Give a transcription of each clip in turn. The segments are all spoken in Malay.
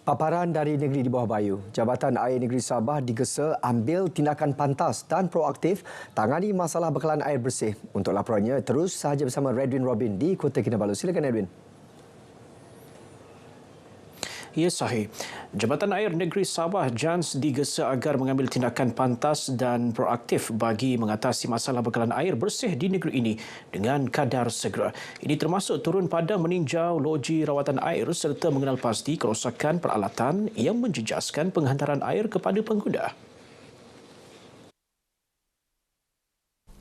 Paparan dari negeri di bawah Bayu, Jabatan Air Negeri Sabah digesa ambil tindakan pantas dan proaktif tangani masalah bekalan air bersih. Untuk laporannya, terus sahaja bersama Redwin Robin di Kota Kinabalu. Silakan Edwin. Ya, sahih. Jabatan Air Negeri Sabah JANS digesa agar mengambil tindakan pantas dan proaktif bagi mengatasi masalah bekalan air bersih di negeri ini dengan kadar segera. Ini termasuk turun padang meninjau loji rawatan air serta mengenal pasti kerosakan peralatan yang menjejaskan penghantaran air kepada pengguna.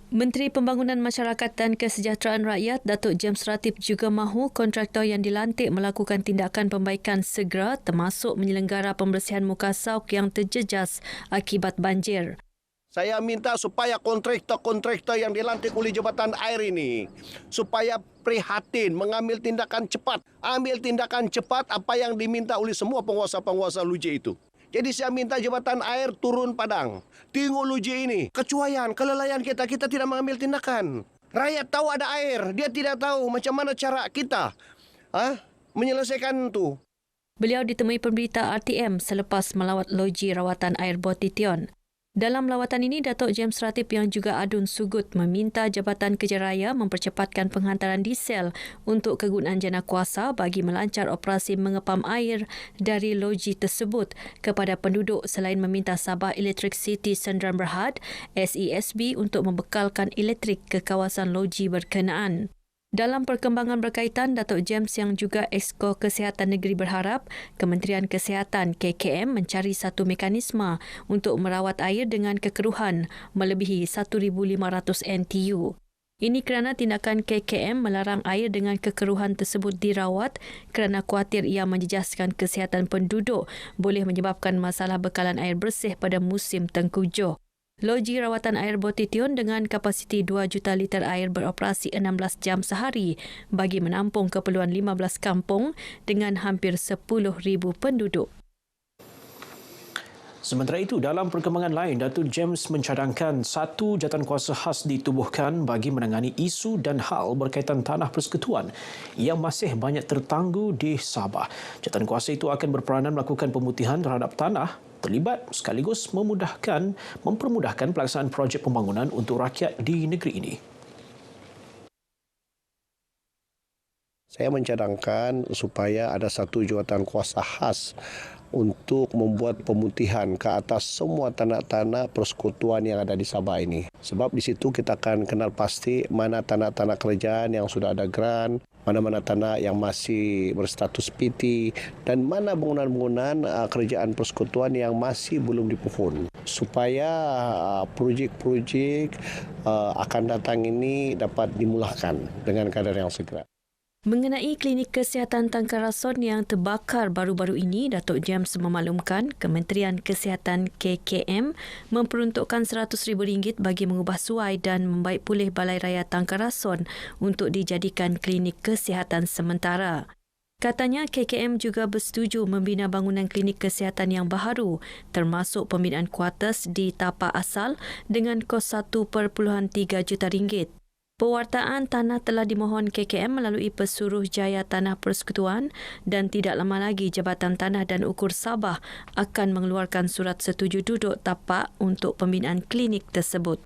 Menteri Pembangunan Masyarakat dan Kesejahteraan Rakyat Datuk James Ratib juga mahu kontraktor yang dilantik melakukan tindakan pembaikan segera termasuk menyelenggara pembersihan muka sauk yang terjejas akibat banjir. Saya minta supaya kontraktor-kontraktor yang dilantik oleh Jabatan Air ini supaya prihatin, mengambil tindakan cepat. Ambil tindakan cepat apa yang diminta oleh semua penguasa-penguasa loji itu. Jadi saya minta Jabatan Air turun padang. Tengok loji ini. Kecuaian, kelalaian kita tidak mengambil tindakan. Rakyat tahu ada air. Dia tidak tahu macam mana cara kita menyelesaikan itu. Beliau ditemui pemberita RTM selepas melawat loji rawatan air Botition. Dalam lawatan ini, Datuk James Ratib yang juga Adun Sugut meminta Jabatan Kerja Raya mempercepatkan penghantaran diesel untuk kegunaan jana kuasa bagi melancar operasi mengepam air dari loji tersebut kepada penduduk selain meminta Sabah Electricity Sdn Bhd SESB untuk membekalkan elektrik ke kawasan loji berkenaan. Dalam perkembangan berkaitan, Datuk James yang juga Exco Kesihatan Negeri berharap Kementerian Kesihatan KKM mencari satu mekanisme untuk merawat air dengan kekeruhan melebihi 1,500 NTU. Ini kerana tindakan KKM melarang air dengan kekeruhan tersebut dirawat kerana khuatir ia menjejaskan kesihatan penduduk boleh menyebabkan masalah bekalan air bersih pada musim tengkujuh. Loji rawatan air Botition dengan kapasiti 2 juta liter air beroperasi 16 jam sehari bagi menampung keperluan 15 kampung dengan hampir 10,000 penduduk. Sementara itu, dalam perkembangan lain, Datuk James mencadangkan satu jawatankuasa khas ditubuhkan bagi menangani isu dan hal berkaitan tanah persekutuan yang masih banyak tertangguh di Sabah. Jawatankuasa itu akan berperanan melakukan pemutihan terhadap tanah terlibat sekaligus mempermudahkan pelaksanaan projek pembangunan untuk rakyat di negeri ini. Saya mencadangkan supaya ada satu jawatankuasa khas untuk membuat pemutihan ke atas semua tanah-tanah persekutuan yang ada di Sabah ini. Sebab di situ kita akan kenal pasti mana tanah-tanah kerajaan yang sudah ada grant, mana-mana tanah yang masih berstatus PT dan mana bangunan-bangunan kerajaan persekutuan yang masih belum dipohon. Supaya projek-projek akan datang ini dapat dimulakan dengan kadar yang segera. Mengenai klinik kesihatan Tangkarason yang terbakar baru-baru ini, Datuk James memaklumkan Kementerian Kesihatan KKM memperuntukkan RM100,000 bagi mengubah suai dan membaik pulih Balai Raya Tangkarason untuk dijadikan klinik kesihatan sementara. Katanya KKM juga bersetuju membina bangunan klinik kesihatan yang baharu termasuk pembinaan kuartus di tapak asal dengan kos RM1.3 juta. Pewartaan tanah telah dimohon KKM melalui Pesuruhjaya Tanah Persekutuan dan tidak lama lagi Jabatan Tanah dan Ukur Sabah akan mengeluarkan surat setuju duduk tapak untuk pembinaan klinik tersebut.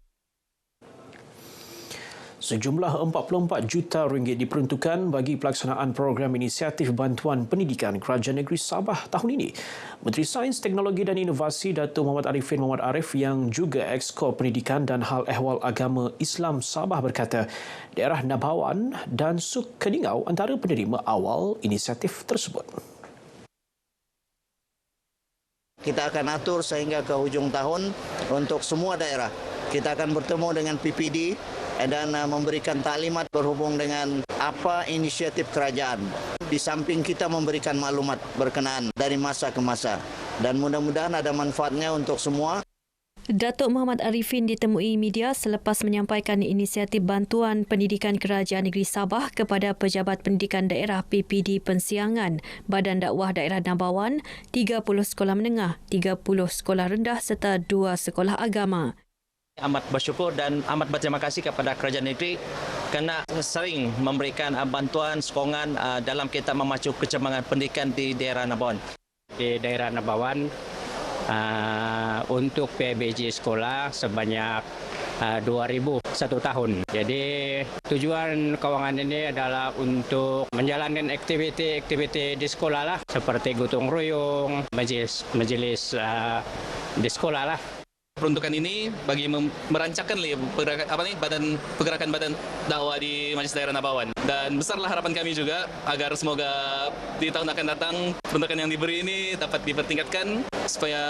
Sejumlah RM44 juta diperuntukkan bagi pelaksanaan program inisiatif bantuan pendidikan Kerajaan Negeri Sabah tahun ini. Menteri Sains, Teknologi dan Inovasi Datuk Muhammad Arifin Muhammad Arif yang juga Exco Pendidikan dan Hal Ehwal Agama Islam Sabah berkata, daerah Nabawan dan Suk Keningau antara penerima awal inisiatif tersebut. Kita akan atur sehingga ke hujung tahun untuk semua daerah. Kita akan bertemu dengan PPD dan memberikan taklimat berhubung dengan apa inisiatif kerajaan. Di samping kita memberikan maklumat berkenaan dari masa ke masa. Dan mudah-mudahan ada manfaatnya untuk semua. Datuk Muhammad Arifin ditemui media selepas menyampaikan inisiatif bantuan pendidikan Kerajaan Negeri Sabah kepada Pejabat Pendidikan Daerah PPD Pensiangan, Badan Dakwah Daerah Nabawan, 30 sekolah menengah, 30 sekolah rendah serta 2 sekolah agama. Amat bersyukur dan amat berterima kasih kepada Kerajaan Negeri kerana sering memberikan bantuan sokongan dalam kita memacu kecembangan pendidikan di daerah Nabawan. Di daerah Nabawan, untuk PBJ sekolah sebanyak 2.000 satu tahun. Jadi tujuan kewangan ini adalah untuk menjalankan aktiviti-aktiviti di sekolah lah, seperti gotong royong, majelis di sekolah lah. Peruntukan ini bagi merancangkan pergerakan badan dakwah di Majlis Daerah Nabawan. Dan besarlah harapan kami juga agar semoga di tahun akan datang peruntukan yang diberi ini dapat dipertingkatkan supaya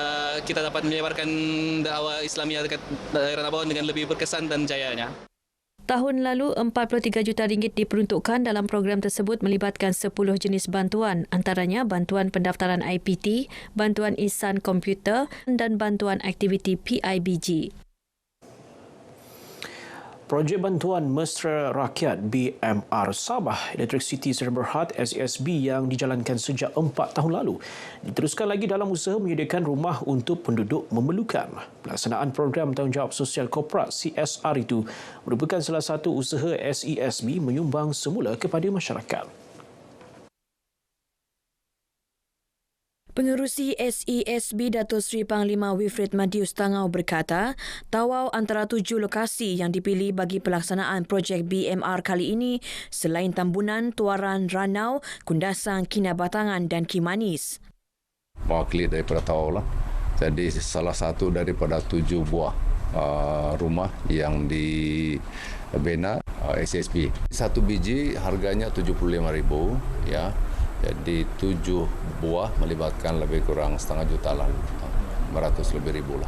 kita dapat menyebarkan dakwah Islamiyah dekat daerah Nabawan dengan lebih berkesan dan jayanya. Tahun lalu, 43 juta ringgit diperuntukkan dalam program tersebut melibatkan 10 jenis bantuan, antaranya bantuan pendaftaran IPT, bantuan ihsan komputer dan bantuan aktiviti PIBG. Projek Bantuan Mesra Rakyat BMR Sabah Electricity Server Berhad SESB yang dijalankan sejak 4 tahun lalu diteruskan lagi dalam usaha menyediakan rumah untuk penduduk memerlukan. Pelaksanaan program Tanggungjawab Sosial Korporat CSR itu merupakan salah satu usaha SESB menyumbang semula kepada masyarakat. Pengerusi SESB Datuk Seri Panglima Wilfred Madius Tangau berkata, Tawau antara 7 lokasi yang dipilih bagi pelaksanaan projek BMR kali ini selain Tambunan, Tuaran, Ranau, Kundasang, Kinabatangan dan Kimanis. Mewakili daripada Tawau lah. Jadi salah satu daripada 7 buah rumah yang dibina SESB. Satu biji harganya 75,000 ya. Jadi 7 buah melibatkan lebih kurang setengah juta lah, 500 lebih ribu lah.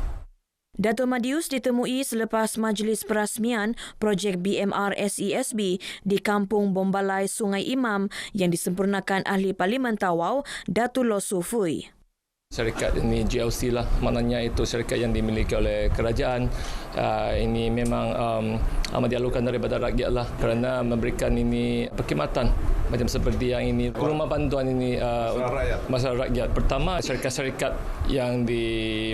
Dato' Madius ditemui selepas majlis perasmian projek BMR SESB di Kampung Bombalai Sungai Imam yang disempurnakan Ahli Parlimen Tawau, Dato' Lo Sufui. Syarikat ini GLC lah, maknanya itu syarikat yang dimiliki oleh kerajaan. Ini memang amat dialukan daripada rakyat lah kerana memberikan ini perkhidmatan macam seperti yang ini. Rumah bantuan ini masyarakat rakyat. Pertama, syarikat-syarikat yang di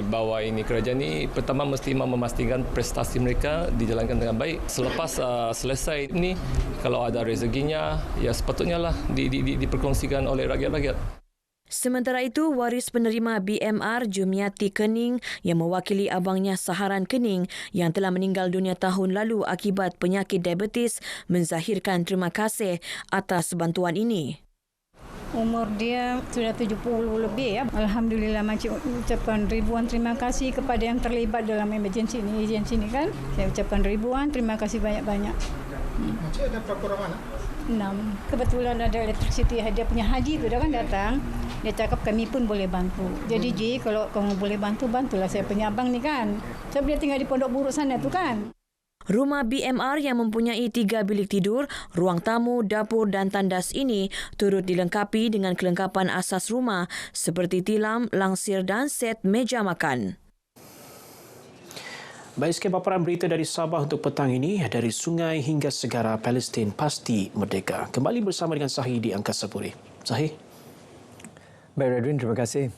bawah ini kerajaan ini pertama mesti memastikan prestasi mereka dijalankan dengan baik. Selepas selesai ini, kalau ada rezekinya, ya sepatutnya lah diperkongsikan oleh rakyat-rakyat. Sementara itu, waris penerima BMR Jumiati Kening yang mewakili abangnya Saharan Kening yang telah meninggal dunia tahun lalu akibat penyakit diabetes menzahirkan terima kasih atas bantuan ini. Umur dia sudah 70 lebih ya. Alhamdulillah, macam ucapan ribuan terima kasih kepada yang terlibat dalam emergency ini kan. Saya ucapkan ribuan terima kasih banyak-banyak. Macam ada berapa orang anak? 6. Kebetulan ada electricity, dia punya haji tu dah kan datang. Dia cakap kami pun boleh bantu. Jadi Ji, kalau kamu boleh bantulah saya punya abang ni kan. Sebab dia tinggal di Pondok Buruk sana tu kan. Rumah BMR yang mempunyai 3 bilik tidur, ruang tamu, dapur dan tandas ini turut dilengkapi dengan kelengkapan asas rumah seperti tilam, langsir dan set meja makan. Baik, sekian paparan berita dari Sabah untuk petang ini. Dari sungai hingga segara, Palestin pasti merdeka. Kembali bersama dengan Sahih di Angkasa Puri. Sahih. Baik, Redwin, terima kasih.